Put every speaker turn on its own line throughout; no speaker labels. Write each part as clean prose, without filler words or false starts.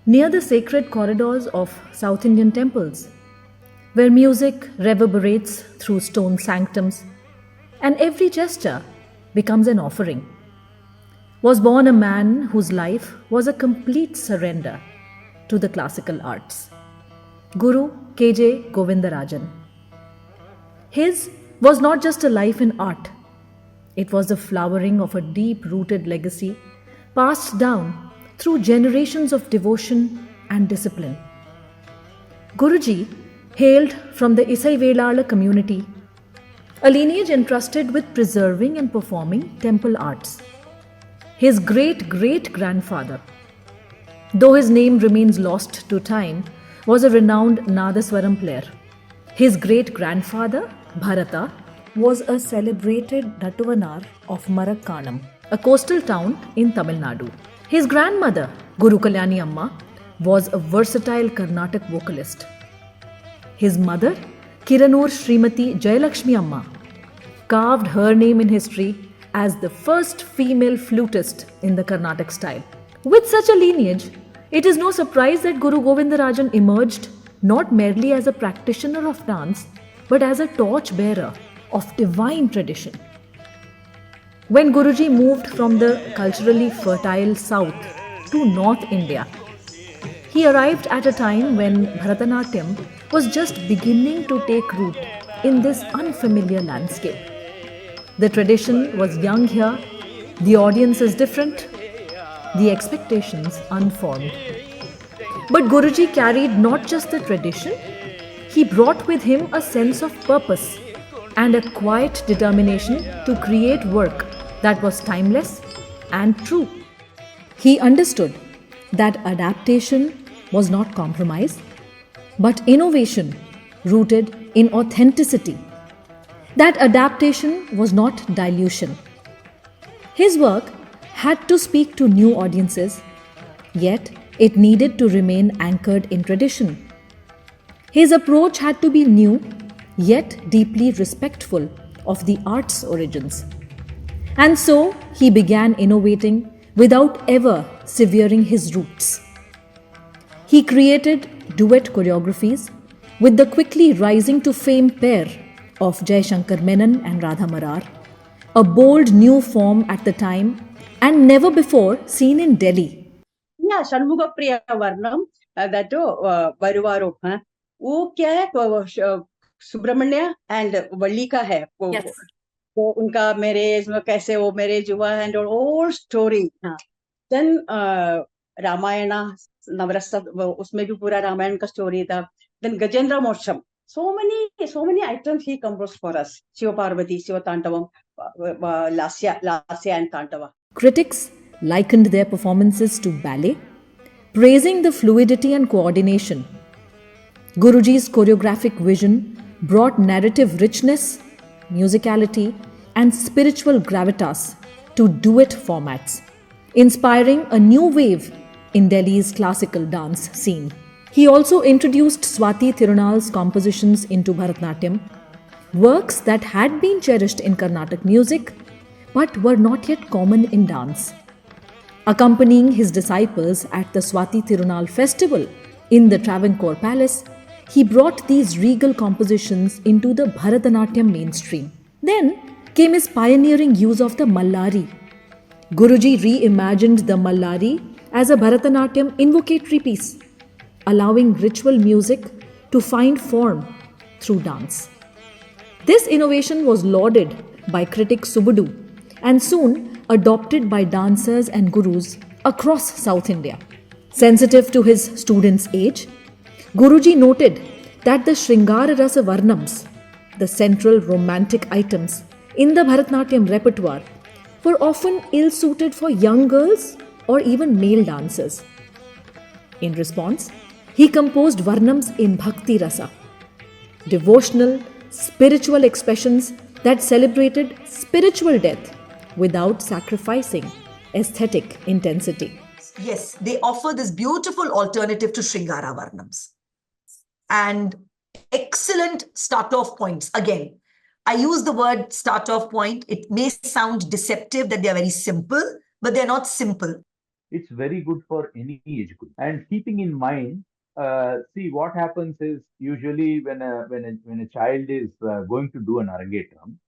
near the sacred corridors of South Indian temples, where music reverberates through stone sanctums and every gesture becomes an offering, was born a man whose life was a complete surrender to the classical arts. Guru K.J. Govindarajan. His was not just a life in art, it was the flowering of a deep rooted legacy passed down through generations of devotion and discipline. Guruji hailed from the Isai Velala community, a lineage entrusted with preserving and performing temple arts. His great great grandfather, though his name remains lost to time, was a renowned Nadaswaram player. His great grandfather, Bharata, was a celebrated Nattuvanar of Marakkanam, a coastal town in Tamil Nadu. His grandmother, Guru Kalyani Amma, was a versatile Carnatic vocalist. His mother, Kiranur Srimati Jayalakshmi Amma, carved her name in history as the first female flutist in the Carnatic style. With such a lineage, it is no surprise that Guru Govindarajan emerged not merely as a practitioner of dance, but as a torch-bearer of divine tradition. When Guruji moved from the culturally fertile south to North India, he arrived at a time when Bharatanatyam was just beginning to take root in this unfamiliar landscape. The tradition was young here, the audience is different, the expectations unformed. But Guruji carried not just the tradition, he brought with him a sense of purpose and a quiet determination to create work that was timeless and true. He understood that adaptation was not compromise, but innovation rooted in authenticity. That adaptation was not dilution. His work had to speak to new audiences, yet it needed to remain anchored in tradition. His approach had to be new, yet deeply respectful of the art's origins. And so he began innovating without ever severing his roots. He created duet choreographies with the quickly rising to fame pair of Jai Shankar Menon and Radha Marar, a bold new form at the time and never before seen in Delhi.
Yeah, Shanmuga Priya Varnam, that Varuvaru, वो क्या है Subramanya and वल्ली का है वो
Yes.
वो उनका marriage में कैसे वो मैरिज हुआ and old story then Ramayan Navras उसमें भी पूरा रामायण का स्टोरी था then Gajendra Moksham so many items he composed for us. Shiva Parvati, Shiva Tantavam, Lasya and Tantava.
Critics likened their performances to ballet, praising the fluidity and coordination. Guruji's choreographic vision brought narrative richness, musicality, and spiritual gravitas to duet formats, inspiring a new wave in Delhi's classical dance scene. He also introduced Swati Thirunal's compositions into Bharatanatyam, works that had been cherished in Carnatic music but were not yet common in dance. Accompanying his disciples at the Swati Thirunal festival in the Travancore Palace, he brought these regal compositions into the Bharatanatyam mainstream. Then came his pioneering use of the Mallari. Guruji reimagined the Mallari as a Bharatanatyam invocatory piece, allowing ritual music to find form through dance. This innovation was lauded by critic Subudu and soon adopted by dancers and gurus across South India. Sensitive to his students' age, Guruji noted that the Shringara Rasa Varnams, the central romantic items in the Bharatanatyam repertoire, were often ill-suited for young girls or even male dancers. In response, he composed Varnams in Bhakti Rasa, devotional, spiritual expressions that celebrated spiritual depth without sacrificing aesthetic intensity.
Yes, they offer this beautiful alternative to Shringara Varnams. And excellent start-off points. Again, I use the word start-off point. It may sound deceptive that they are very simple, but they're not simple.
it's very good for any age group. And keeping in mind, see what happens is usually when a child is going to do an arangetram,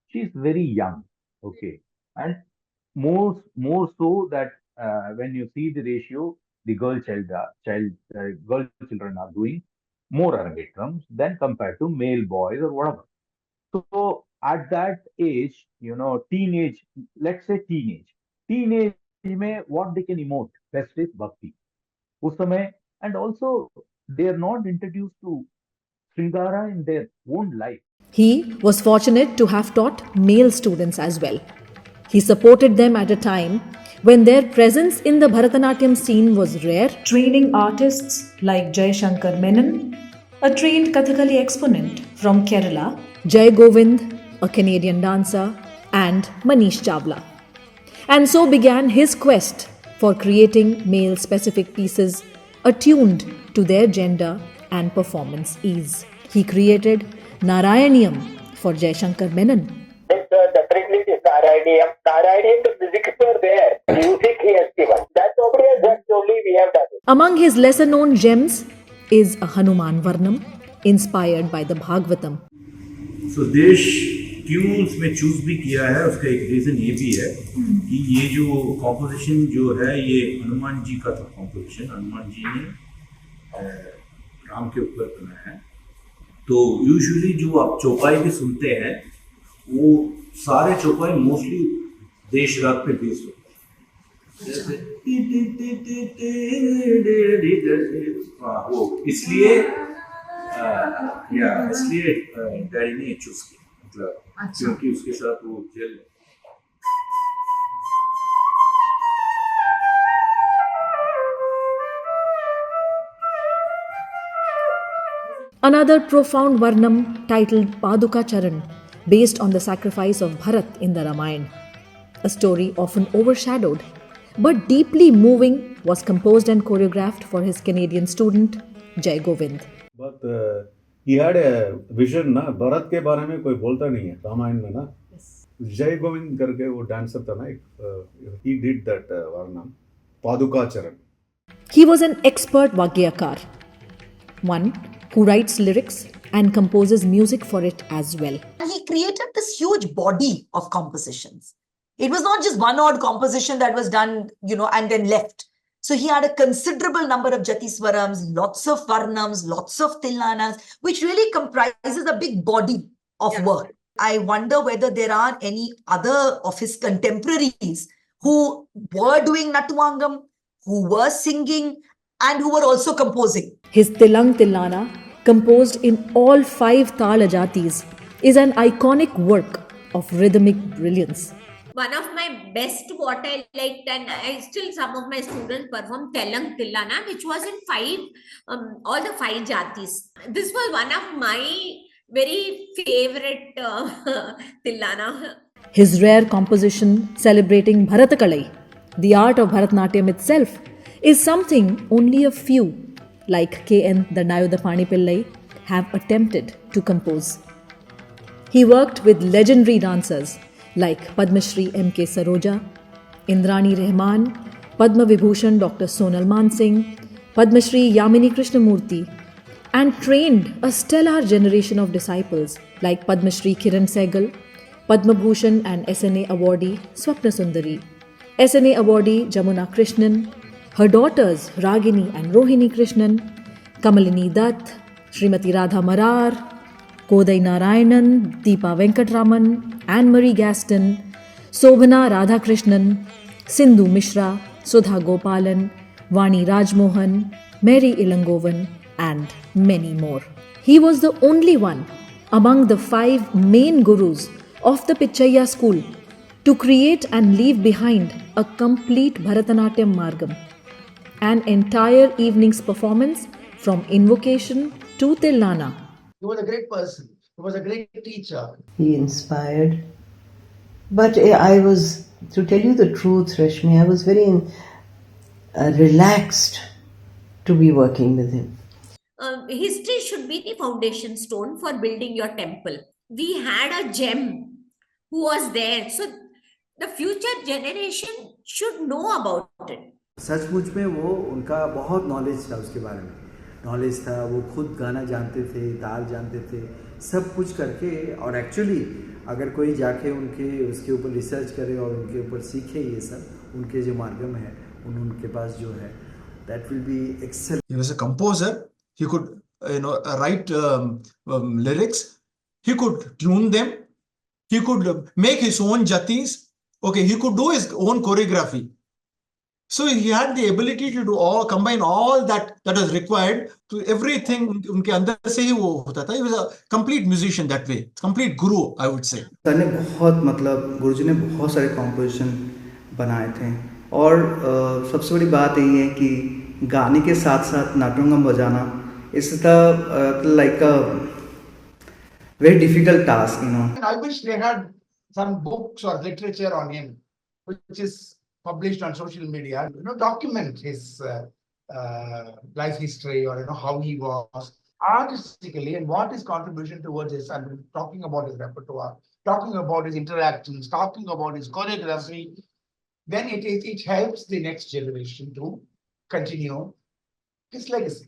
she's very young, okay, and more so that when you see the ratio, the girl children are doing more arangetrams than compared to male boys or whatever. So at that age, teenage, let's say teenage में what they can emote best is bhakti. उस समय, and also they are not introduced to Sringara in their own life.
He was fortunate to have taught male students as well. He supported them at a time when their presence in the Bharatanatyam scene was rare, training artists like Jai Shankar Menon, a trained Kathakali exponent from Kerala, Jai Govind, a Canadian dancer, and Manish Chawla. And so began his quest for creating male specific pieces attuned to their gender and performance ease. He created Narayaniam for Jai Shankar Menon.
Definitely it is Narayaniam. Narayaniam, the music were there. Music he has given. That nobody has done, only we have done it.
Among his lesser known gems is a Hanuman Varnam inspired by the Bhagavatam.
So देश क्यों उसमें choose भी किया है, उसका एक reason ये भी है कि ये जो कॉम्पोजिशन जो है ये हनुमान जी का था कॉम्पोजिशन, हनुमान जी ने राम के ऊपर बनाया है। तो यूजुअली जो आप चौपाई भी सुनते हैं वो सारे चौपाई मोस्टली देश राग पे बेस्ड होते हैं, जैसे वो इसलिए डैडी ने चूज किया, मतलब क्योंकि उसके साथ वो jail
Another profound Varnam titled Paduka Charan, based on the sacrifice of Bharat in the Ramayana. A story often overshadowed, but deeply moving, was composed and choreographed for his Canadian student, Jai Govind.
But he had a vision ना, भरत के बारे में कोई बोलता नहीं है रामायण में ना. जय गोविंद करके वो डांसर था ना, he did that varnam, Paduka Charan.
He was an expert Vagyakar, one who writes lyrics and composes music for it as well.
And he created this huge body of compositions. It was not just one odd composition that was done, and then left. So he had a considerable number of Jatiswarams, lots of Varnams, lots of Tillanas, which really comprises a big body of work. I wonder whether there are any other of his contemporaries who were doing Natuvangam, who were singing, and who were also composing.
His Tilang Tillana, composed in all 5 Tala Jatis, is an iconic work of rhythmic brilliance.
One of my best what I liked, and I still some of my students perform Telang Tillana, which was in all the 5 Jatis. This was one of my very favorite Tillana.
His rare composition celebrating Bharatakalai, the art of Bharatanatyam itself, is something only a few, like K.N. Dandayodapani Pillai, have attempted to compose. He worked with legendary dancers like Padma Shri M.K. Saroja, Indrani Rahman, Padma Vibhushan Dr. Sonal Mansingh, Padma Shri Yamini Krishnamurti, and trained a stellar generation of disciples like Padma Shri Kiran Sehgal, Padma Bhushan and SNA awardee Swapna Sundari, SNA awardee Jamuna Krishnan, her daughters Ragini and Rohini Krishnan, Kamalini Dutt, Srimati Radha Marar, Kodai Narayanan, Deepa Venkatraman, Anne-Marie Gaston, Sobhana Radhakrishnan, Sindhu Mishra, Sudha Gopalan, Vani Rajmohan, Mary Ilangovan, and many more. He was the only one among the 5 main gurus of the Pichaiya school to create and leave behind a complete Bharatanatyam Margam, an entire evening's performance from invocation to Tillana.
He was a great person. He was a great teacher.
He inspired. But to tell you the truth, Rashmi, I was very relaxed to be working with him.
History should be the foundation stone for building your temple. We had a gem who was there. So the future generation should know about it.
सचमुच में वो उनका बहुत knowledge था उसके बारे में, knowledge था, वो खुद गाना जानते थे, ताल जानते थे, सब कुछ करके। और एक्चुअली अगर कोई जाके उसके ऊपर रिसर्च करे और उनके ऊपर सीखे ये सब, उनके जो मार्गम है उनके पास जो है, that will be excellent.
He was a composer. He could, write lyrics. He could tune them. He could make his own jatis. Okay, he could do his own choreography. So he had the ability to do combine all that was required to everything. उनके अंदर से ही वो होता था. He was a complete musician that way. Complete guru, I would say.
Sir ने बहुत, मतलब गुरुजी ने बहुत सारे कॉम्पोजिशन बनाए थे। और सबसे बड़ी बात यही है कि गाने के साथ साथ नाटुंगम बजाना is like a very difficult task,
I wish they had some books or literature on him, which is published on social media. Document his life history, or how he was artistically and what his contribution towards his, and talking about his repertoire, talking about his interactions, talking about his choreography. Then it helps the next generation to continue his legacy.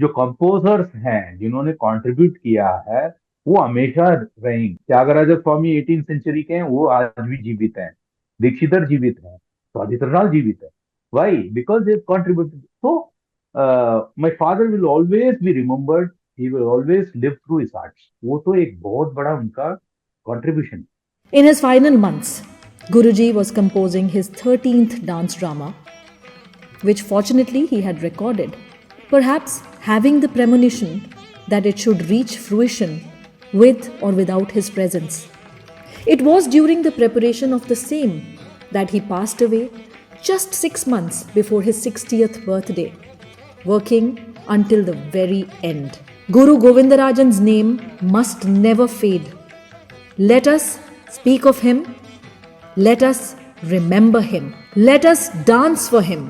जो composers हैं जिन्होंने contribute किया है वो हमेशा रहेंगे। त्यागराज स्वामी 18th century के हैं, वो आज भी जीवित हैं। दीक्षितर जीवित हैं, स्वादित्रनाथ जीवित है। Why? Because they contributed. So my father will always be remembered, he will always live through his art. वो तो एक बहुत बड़ा उनका contribution.
In his final months, Guruji was composing his 13th dance drama, which fortunately he had recorded, perhaps having the premonition that it should reach fruition with or without his presence. It was during the preparation of the same that he passed away just 6 months before his 60th birthday, working until the very end. Guru Govindarajan's name must never fade. Let us speak of him. Let us remember him. Let us dance for him.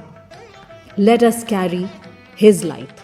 Let us carry his light.